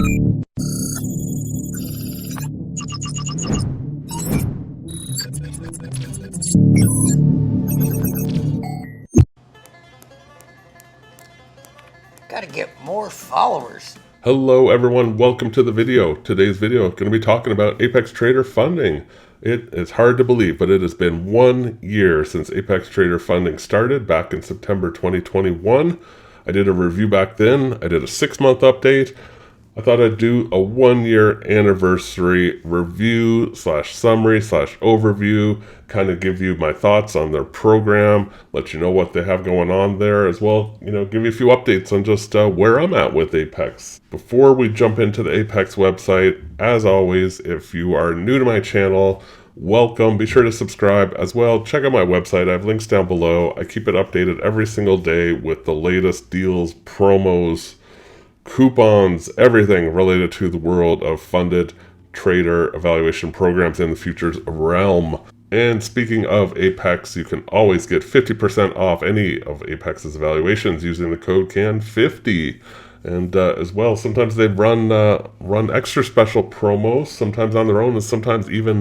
Gotta get more followers. Hello everyone, welcome to the video. Today's video is going to be talking about Apex Trader funding. It is hard to believe, but it has been 1 year since Apex Trader funding started back in September 2021. I did a review back then. I did a 6-month update. I thought I'd do a 1-year anniversary review slash summary slash overview, kind of give you my thoughts on their program, let you know what they have going on there as well, give you a few updates on just where I'm at with Apex. Before we jump into the Apex website, as always, if you are new to my channel, welcome. Be sure to subscribe as well. Check out my website. I have links down below. I keep it updated every single day with the latest deals, promos, coupons, everything related to the world of funded trader evaluation programs in the futures realm. And speaking of Apex, you can always get 50% off any of Apex's evaluations using the code CAN50. And as well, sometimes they run extra special promos, sometimes on their own, and sometimes even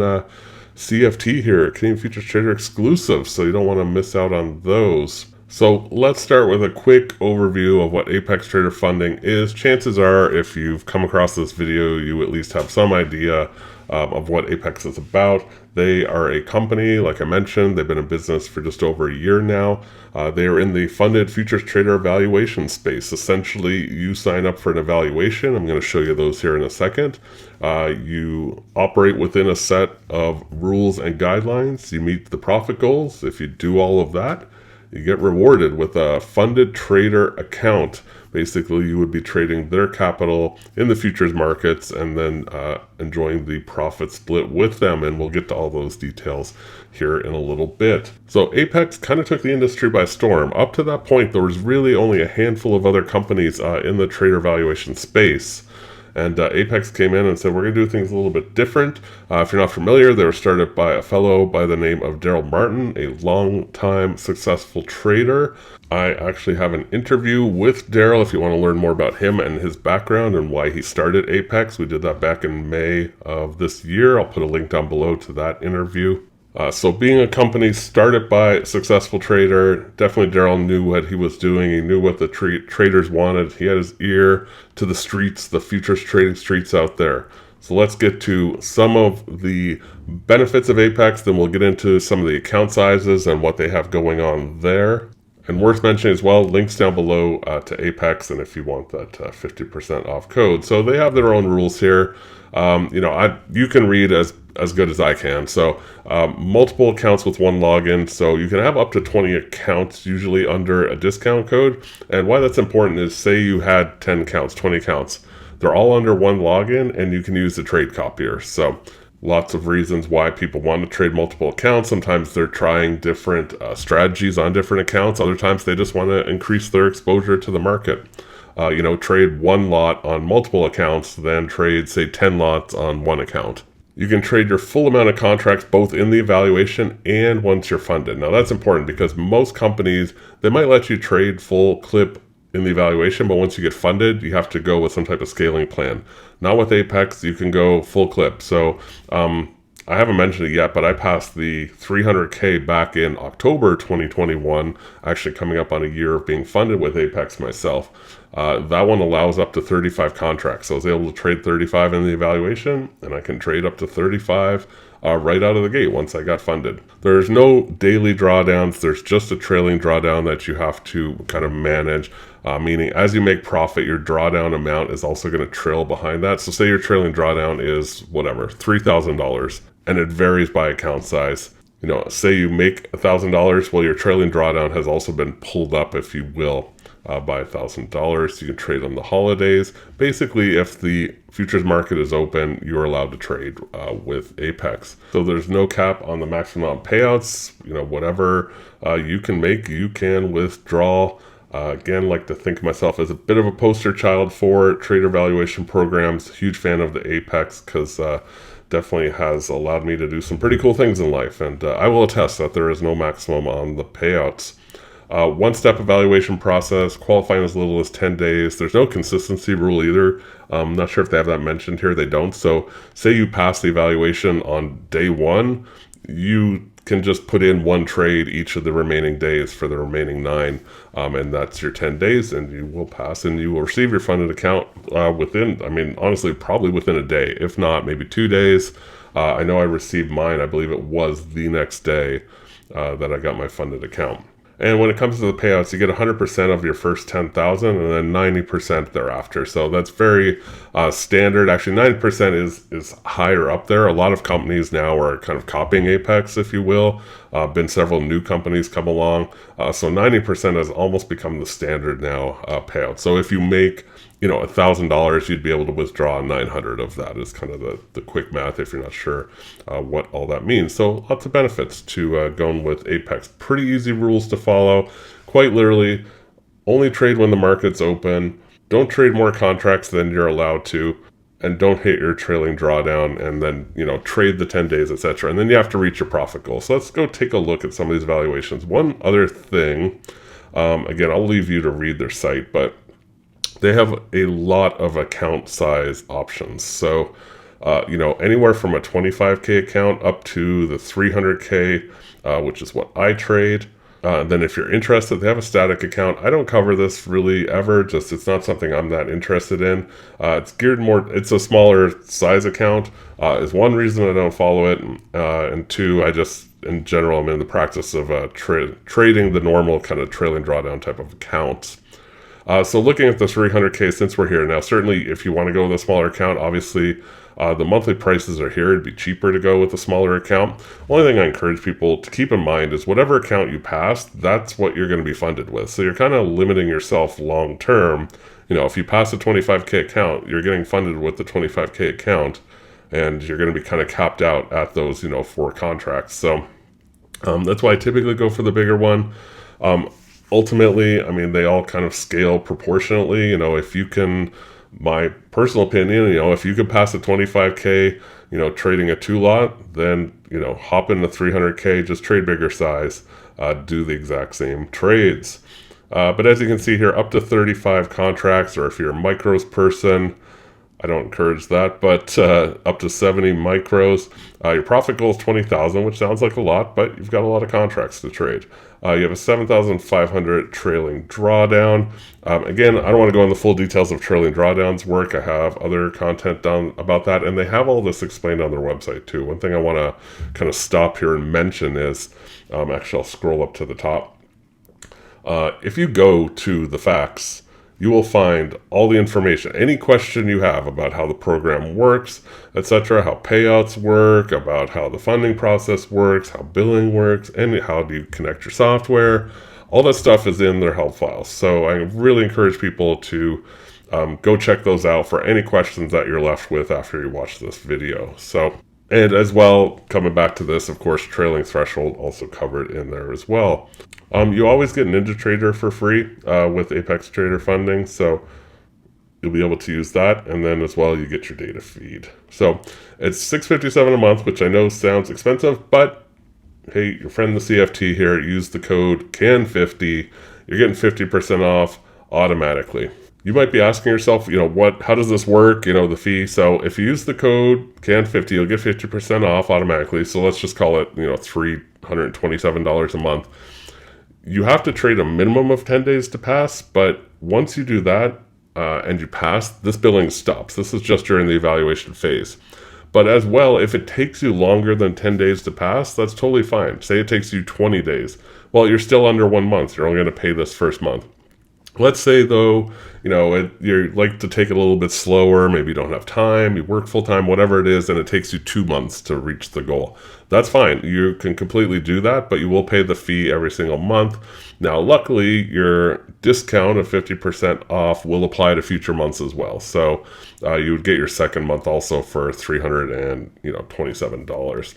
CFT here, Canadian Futures Trader exclusive, so you don't want to miss out on those. So let's start with a quick overview of what Apex Trader funding is. Chances are, if you've come across this video, you at least have some idea of what Apex is about. They are a company, like I mentioned, they've been in business for just over a year now. They are in the funded futures trader evaluation space. Essentially, you sign up for an evaluation. I'm going to show you those here in a second. You operate within a set of rules and guidelines. You meet the profit goals. If you do all of that, you get rewarded with a funded trader account. Basically, you would be trading their capital in the futures markets and then enjoying the profit split with them. And we'll get to all those details here in a little bit. So Apex kind of took the industry by storm. Up to that point, there was really only a handful of other companies in the trader valuation space. And Apex came in and said, we're going to do things a little bit different. If you're not familiar, they were started by a fellow by the name of Daryl Martin, a long-time successful trader. I actually have an interview with Daryl if you want to learn more about him and his background and why he started Apex. We did that back in May of this year. I'll put a link down below to that interview. So being a company started by a successful trader, definitely Daryl knew what he was doing. He knew what the traders wanted. He had his ear to the streets, the futures trading streets out there. So let's get to some of the benefits of Apex, then we'll get into some of the account sizes and what they have going on there. And worth mentioning as well, links down below to Apex, and if you want that 50% off code. So they have their own rules here. You can read as good as I can. So multiple accounts with one login. So you can have up to 20 accounts usually under a discount code. And why that's important is, say you had 10 accounts, 20 accounts. They're all under one login and you can use the trade copier. So lots of reasons why people want to trade multiple accounts. Sometimes they're trying different strategies on different accounts. Other times they just want to increase their exposure to the market. Trade one lot on multiple accounts, then trade, say, 10 lots on one account. You can trade your full amount of contracts both in the evaluation and once you're funded. Now that's important because most companies, they might let you trade full clip in the evaluation, but once you get funded, you have to go with some type of scaling plan. Not with Apex, you can go full clip. So I haven't mentioned it yet, but I passed the 300K back in October 2021, actually coming up on a year of being funded with Apex myself. That one allows up to 35 contracts. So I was able to trade 35 in the evaluation, and I can trade up to 35 right out of the gate once I got funded. There's no daily drawdowns. There's just a trailing drawdown that you have to kind of manage, meaning as you make profit, your drawdown amount is also going to trail behind that. So say your trailing drawdown is whatever, $3,000, and it varies by account size. Say you make $1,000, well, your trailing drawdown has also been pulled up, if you will, by $1,000. You can trade on the holidays. Basically, if the futures market is open, you're allowed to trade with Apex. So there's no cap on the maximum amount of payouts. Whatever you can make, you can withdraw. Again, like to think of myself as a bit of a poster child for trader valuation programs. Huge fan of the Apex because definitely has allowed me to do some pretty cool things in life. And I will attest that there is no maximum on the payouts. One-step evaluation process, qualifying as little as 10 days. There's no consistency rule either. I'm not sure if they have that mentioned here. They don't. So say you pass the evaluation on day one, you can just put in one trade each of the remaining days for the remaining 9, and that's your 10 days, and you will pass, and you will receive your funded account within, I mean, honestly, probably within a day, if not maybe 2 days. I know I received mine, I believe it was the next day that I got my funded account. And when it comes to the payouts, you get 100% of your first 10,000 and then 90% thereafter. So that's very standard. Actually, 90% is higher up there. A lot of companies now are kind of copying Apex, if you will. Been several new companies come along. So 90% has almost become the standard now payout. So if you make $1,000, you'd be able to withdraw 900 of that is kind of the quick math if you're not sure what all that means. So lots of benefits to going with Apex. Pretty easy rules to follow. Quite literally, only trade when the market's open. Don't trade more contracts than you're allowed to. And don't hit your trailing drawdown and then, trade the 10 days, etc. And then you have to reach your profit goal. So let's go take a look at some of these valuations. One other thing, again, I'll leave you to read their site, but they have a lot of account size options. So, anywhere from a 25K account up to the 300K, which is what I trade. Then if you're interested, they have a static account. I don't cover this really ever, just it's not something I'm that interested in. It's geared more, it's a smaller size account, is one reason I don't follow it. And two, I just, in general, I'm in the practice of trading the normal kind of trailing drawdown type of accounts. So looking at the 300K, since we're here now, certainly if you want to go with a smaller account, obviously the monthly prices are here. It'd be cheaper to go with a smaller account. Only thing I encourage people to keep in mind is whatever account you pass, that's what you're going to be funded with. So you're kind of limiting yourself long term. If you pass a 25K account, you're getting funded with the 25K account, and you're going to be kind of capped out at those 4 contracts. So that's why I typically go for the bigger one. Ultimately, I mean, they all kind of scale proportionately. If you can, my personal opinion, if you could pass a 25K, trading a 2-lot, then, hop into 300K, just trade bigger size, do the exact same trades. But as you can see here, up to 35 contracts, or if you're a micros person, I don't encourage that, but up to 70 micros. Your profit goal is 20,000, which sounds like a lot, but you've got a lot of contracts to trade. You have a 7,500 trailing drawdown. Again, I don't want to go into the full details of trailing drawdowns work. I have other content done about that, and they have all this explained on their website too. One thing I want to kind of stop here and mention is, actually I'll scroll up to the top. If you go to the Faqs, you will find all the information, any question you have about how the program works, etc., how payouts work, about how the funding process works, how billing works, and how do you connect your software. All that stuff is in their help files. So I really encourage people to go check those out for any questions that you're left with after you watch this video. And as well, coming back to this, of course, trailing threshold also covered in there as well. You always get NinjaTrader for free with Apex Trader funding, so you'll be able to use that, and then as well you get your data feed. So it's $657 a month, which I know sounds expensive, but hey, your friend the CFT here, use the code CAN50, you're getting 50% off automatically. You might be asking yourself, how does this work, the fee? So if you use the code CAN50, you'll get 50% off automatically. So let's just call it, $327 a month. You have to trade a minimum of 10 days to pass, but once you do that and you pass, this billing stops. This is just during the evaluation phase. But as well, if it takes you longer than 10 days to pass, that's totally fine. Say it takes you 20 days. Well, you're still under 1 month. You're only going to pay this first month. Let's say, though, you like to take it a little bit slower, maybe you don't have time, you work full-time, whatever it is, and it takes you 2 months to reach the goal. That's fine. You can completely do that, but you will pay the fee every single month. Now, luckily, your discount of 50% off will apply to future months as well. So you would get your second month also for $327.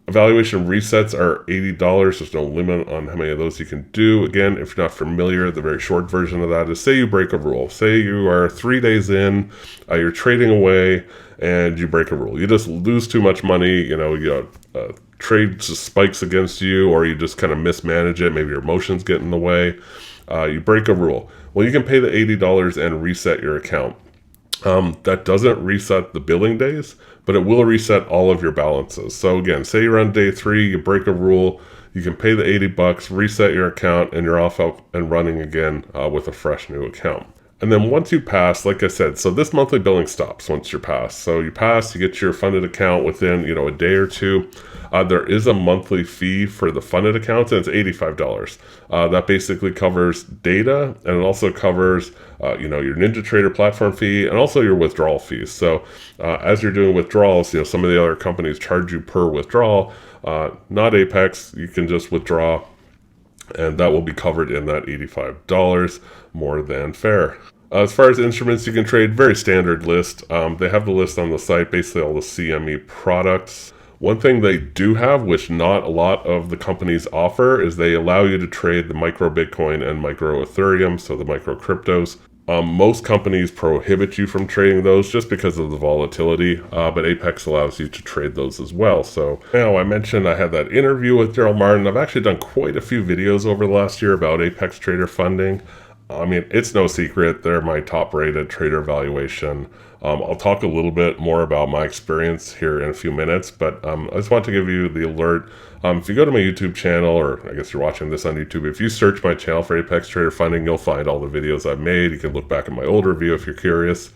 Evaluation resets are $80. There's no limit on how many of those you can do. Again, if you're not familiar, the very short version of that is, say you break a rule. Say you are 3 days in, you're trading away, and you break a rule. You just lose too much money, trade just spikes against you, or you just kind of mismanage it, maybe your emotions get in the way, you break a rule. Well, you can pay the $80 and reset your account. That doesn't reset the billing days, but it will reset all of your balances. So again, say you're on day 3, you break a rule, you can pay the $80, reset your account, and you're off up and running again with a fresh new account. And then once you pass, like I said, so this monthly billing stops once you're passed. So you pass, you get your funded account within, a day or two. There is a monthly fee for the funded accounts, and it's $85. That basically covers data, and it also covers, your NinjaTrader platform fee, and also your withdrawal fees. So as you're doing withdrawals, some of the other companies charge you per withdrawal. Not Apex, you can just withdraw, and that will be covered in that $85, more than fair. As far as instruments you can trade, very standard list. They have the list on the site, basically all the CME products. One thing they do have, which not a lot of the companies offer, is they allow you to trade the micro Bitcoin and micro Ethereum, so the micro cryptos. Most companies prohibit you from trading those just because of the volatility, but Apex allows you to trade those as well. So now I mentioned I had that interview with Daryl Martin. I've actually done quite a few videos over the last year about Apex Trader funding. I mean, it's no secret, they're my top rated trader valuation. I'll talk a little bit more about my experience here in a few minutes, but I just want to give you the alert. If you go to my YouTube channel, or I guess you're watching this on YouTube, if you search my channel for Apex Trader Funding, you'll find all the videos I've made. You can look back at my old review if you're curious.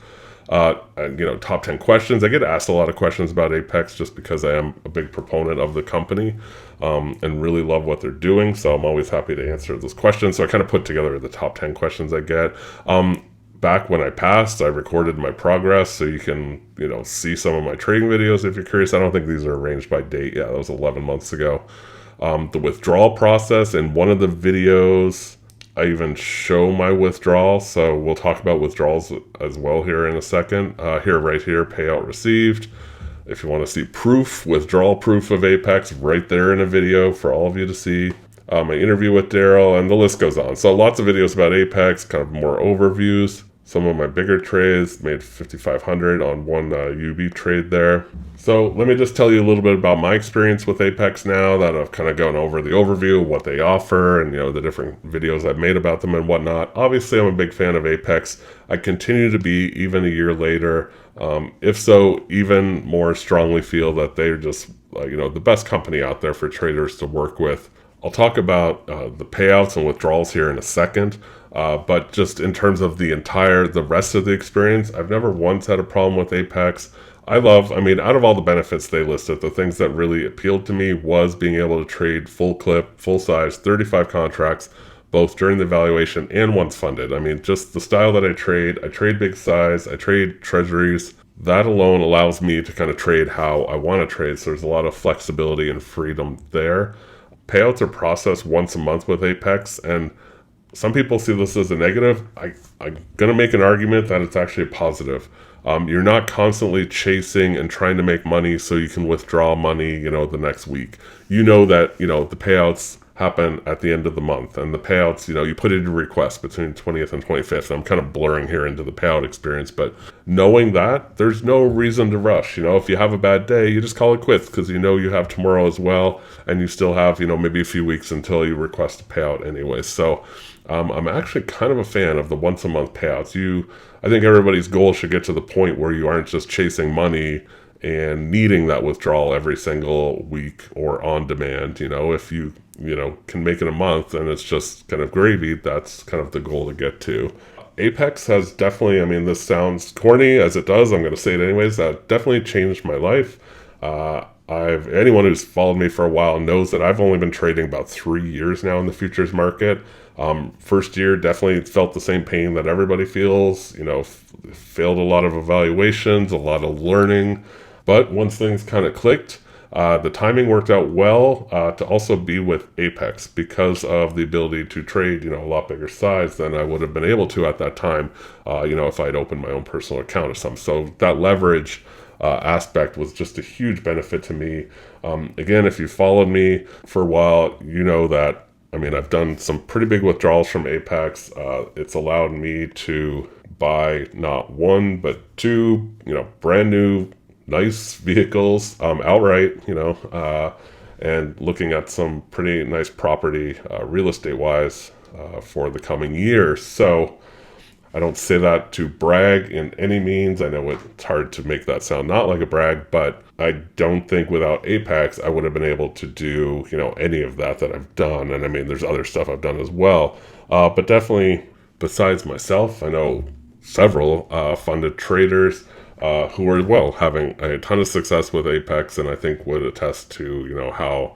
And top 10 questions. I get asked a lot of questions about Apex just because I am a big proponent of the company and really love what they're doing. So I'm always happy to answer those questions. So I kind of put together the top 10 questions I get. Back when I passed, I recorded my progress, so you can, see some of my trading videos if you're curious. I don't think these are arranged by date. Yeah, that was 11 months ago. The withdrawal process, in one of the videos, I even show my withdrawal, so we'll talk about withdrawals as well here in a second. Right here, payout received. If you want to see proof, withdrawal proof of Apex, right there in a video for all of you to see. My interview with Daryl, and the list goes on. So lots of videos about Apex, kind of more overviews. Some of my bigger trades, made 5,500 on one UB trade there. So let me just tell you a little bit about my experience with Apex now that I've kind of gone over the overview of what they offer and the different videos I've made about them and whatnot. Obviously, I'm a big fan of Apex. I continue to be even a year later. If so, even more strongly feel that they're just the best company out there for traders to work with. I'll talk about the payouts and withdrawals here in a second, but just in terms of the rest of the experience, I've never once had a problem with Apex. Out of all the benefits they listed, the things that really appealed to me was being able to trade full clip, full size, 35 contracts, both during the valuation and once funded. Just the style that I trade big size, I trade treasuries. That alone allows me to kind of trade how I want to trade, so there's a lot of flexibility and freedom there. Payouts are processed once a month with Apex, and some people see this as a negative. I'm going to make an argument that it's actually a positive. You're not constantly chasing and trying to make money so you can withdraw money, the next week. That, the payouts happen at the end of the month, and the payouts, you put in your request between 20th and 25th. I'm kind of blurring here into the payout experience, but knowing that, there's no reason to rush. If you have a bad day, you just call it quits because you have tomorrow as well, and you still have, maybe a few weeks until you request a payout anyway. So I'm actually kind of a fan of the once a month payouts. I think everybody's goal should get to the point where you aren't just chasing money and needing that withdrawal every single week or on demand. If you can make it a month and it's just kind of gravy, that's kind of the goal to get to. Apex has definitely, this sounds corny as it does, I'm going to say it anyways, that definitely changed my life. Anyone who's followed me for a while knows that I've only been trading about 3 years now in the futures market. First year definitely felt the same pain that everybody feels, failed a lot of evaluations, a lot of learning. But once things kind of clicked, the timing worked out well to also be with Apex because of the ability to trade, a lot bigger size than I would have been able to at that time, if I'd opened my own personal account or something. So that leverage aspect was just a huge benefit to me. Again, if you followed me for a while, that, I've done some pretty big withdrawals from Apex. It's allowed me to buy not one, but two, brand new nice vehicles outright, and looking at some pretty nice property real estate wise for the coming year. So I don't say that to brag in any means. I know it's hard to make that sound not like a brag, but I don't think without Apex I would have been able to do, any of that I've done. And I mean, there's other stuff I've done as well. But definitely, besides myself, I know several funded traders who are, having a ton of success with Apex, and I think would attest to, how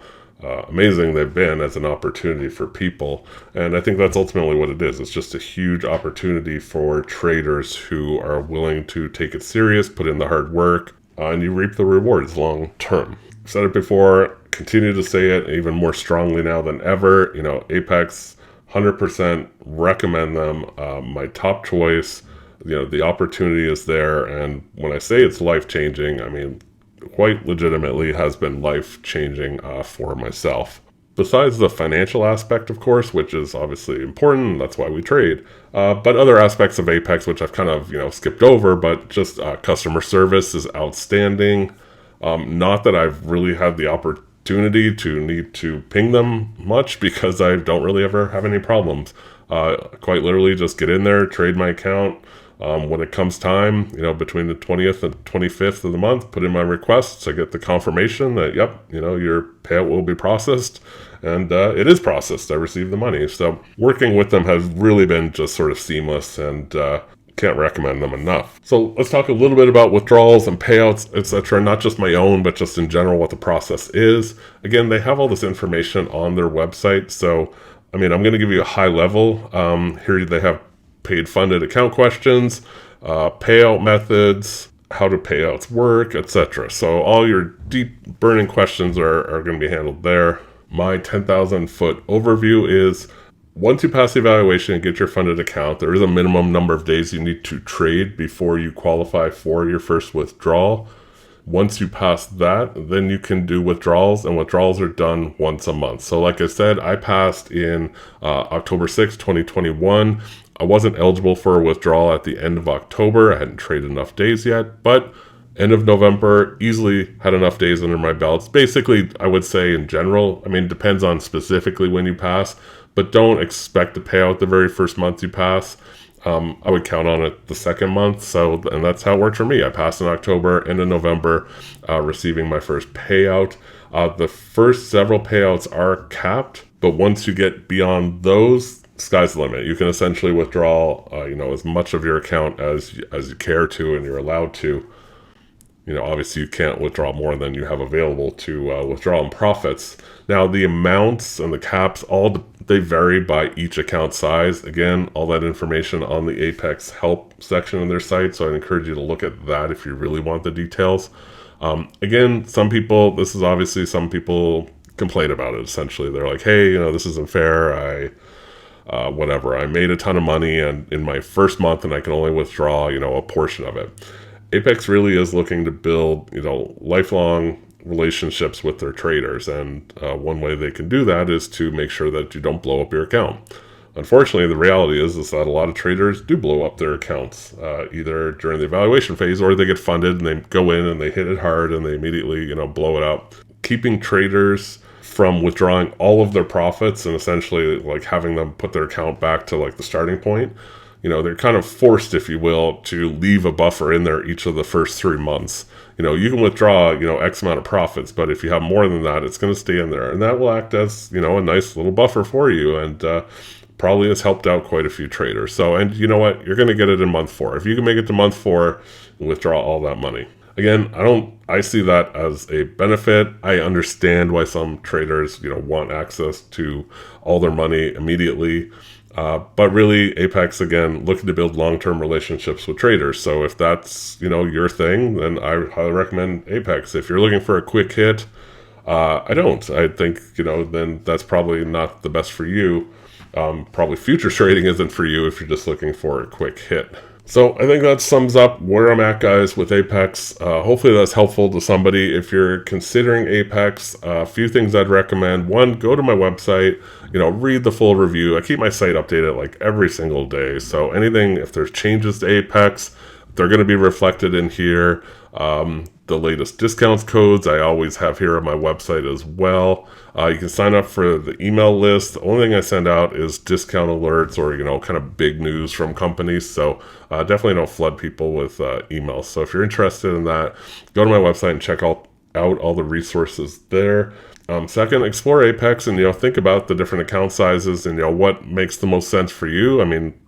amazing they've been as an opportunity for people. And I think that's ultimately what it is. It's just a huge opportunity for traders who are willing to take it serious, put in the hard work, and you reap the rewards long term. I've said it before, continue to say it even more strongly now than ever. Apex, 100% recommend them. My top choice. The opportunity is there, and when I say it's life-changing, I mean quite legitimately has been life-changing for myself. Besides the financial aspect, of course, which is obviously important, that's why we trade, but other aspects of Apex, which I've kind of skipped over, but just customer service is outstanding. Not that I've really had the opportunity to need to ping them much, because I don't really ever have any problems. Quite literally just get in there, trade my account. When it comes time, between the 20th and 25th of the month, put in my requests. I get the confirmation that, yep, your payout will be processed, and it is processed. I received the money. So working with them has really been just sort of seamless, and can't recommend them enough. So let's talk a little bit about withdrawals and payouts, etc. Not just my own, but just in general what the process is. Again, they have all this information on their website. So, I'm going to give you a high level. Here they have paid funded account questions, payout methods, how do payouts work, etc. So all your deep burning questions are going to be handled there. My 10,000 foot overview is, once you pass the evaluation and get your funded account, there is a minimum number of days you need to trade before you qualify for your first withdrawal. Once you pass that, then you can do withdrawals, and withdrawals are done once a month. So like I said, I passed in October 6, 2021. I wasn't eligible for a withdrawal at the end of October. I hadn't traded enough days yet, but end of November, easily had enough days under my belts. Basically, I would say in general, it depends on specifically when you pass, but don't expect to pay out the very first month you pass. I would count on it the second month. And that's how it worked for me. I passed in October, end of November, receiving my first payout. The first several payouts are capped, but once you get beyond those, sky's the limit. You can essentially withdraw, as much of your account as you care to, and you're allowed to. Obviously you can't withdraw more than you have available to withdraw in profits. Now, the amounts and the caps, they vary by each account size. Again, all that information on the Apex help section of their site, so I'd encourage you to look at that if you really want the details. Again, some people complain about it, essentially. They're like, hey, this isn't fair. I made a ton of money and in my first month, and I can only withdraw, a portion of it. Apex really is looking to build, lifelong relationships with their traders. And one way they can do that is to make sure that you don't blow up your account. Unfortunately, the reality is that a lot of traders do blow up their accounts, either during the evaluation phase, or they get funded and they go in and they hit it hard and they immediately, blow it up. Keeping traders from withdrawing all of their profits and essentially having them put their account back to the starting point, they're kind of forced, if you will, to leave a buffer in there each of the first 3 months. You can withdraw, X amount of profits, but if you have more than that, it's going to stay in there. And that will act as, a nice little buffer for you, and probably has helped out quite a few traders. So, and you know what? You're going to get it in month 4. If you can make it to month 4 and withdraw all that money. Again, I see that as a benefit. I understand why some traders, want access to all their money immediately. But really, Apex, again, looking to build long-term relationships with traders. So if that's, your thing, then I highly recommend Apex. If you're looking for a quick hit, I don't. I think, then that's probably not the best for you. Probably futures trading isn't for you if you're just looking for a quick hit. So I think that sums up where I'm at, guys, with Apex. Hopefully that's helpful to somebody. If you're considering Apex, a few things I'd recommend. One, go to my website, read the full review. I keep my site updated every single day. So anything, if there's changes to Apex, they're going to be reflected in here. The latest discounts codes I always have here on my website as well. You can sign up for the email list. The only thing I send out is discount alerts or, kind of big news from companies. So definitely don't flood people with emails. So if you're interested in that, go to my website and check out all the resources there. Second, explore Apex and, think about the different account sizes and, what makes the most sense for you. I mean,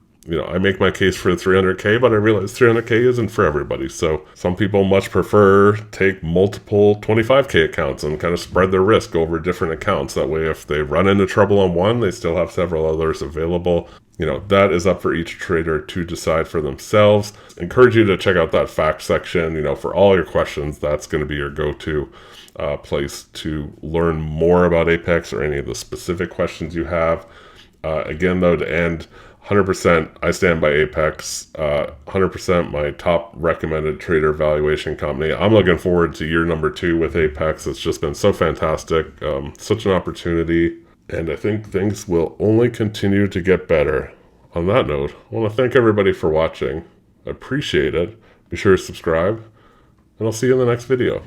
I make my case for 300K, but I realize 300K isn't for everybody. So some people much prefer take multiple 25K accounts and kind of spread their risk over different accounts. That way, if they run into trouble on one, they still have several others available. That is up for each trader to decide for themselves. Encourage you to check out that Faqs section, for all your questions. That's going to be your go-to place to learn more about Apex or any of the specific questions you have. Again, though, to end, 100% I stand by Apex, 100% my top recommended trader valuation company. I'm looking forward to year number 2 with Apex. It's just been so fantastic, such an opportunity, and I think things will only continue to get better. On that note, I want to thank everybody for watching. I appreciate it. Be sure to subscribe, and I'll see you in the next video.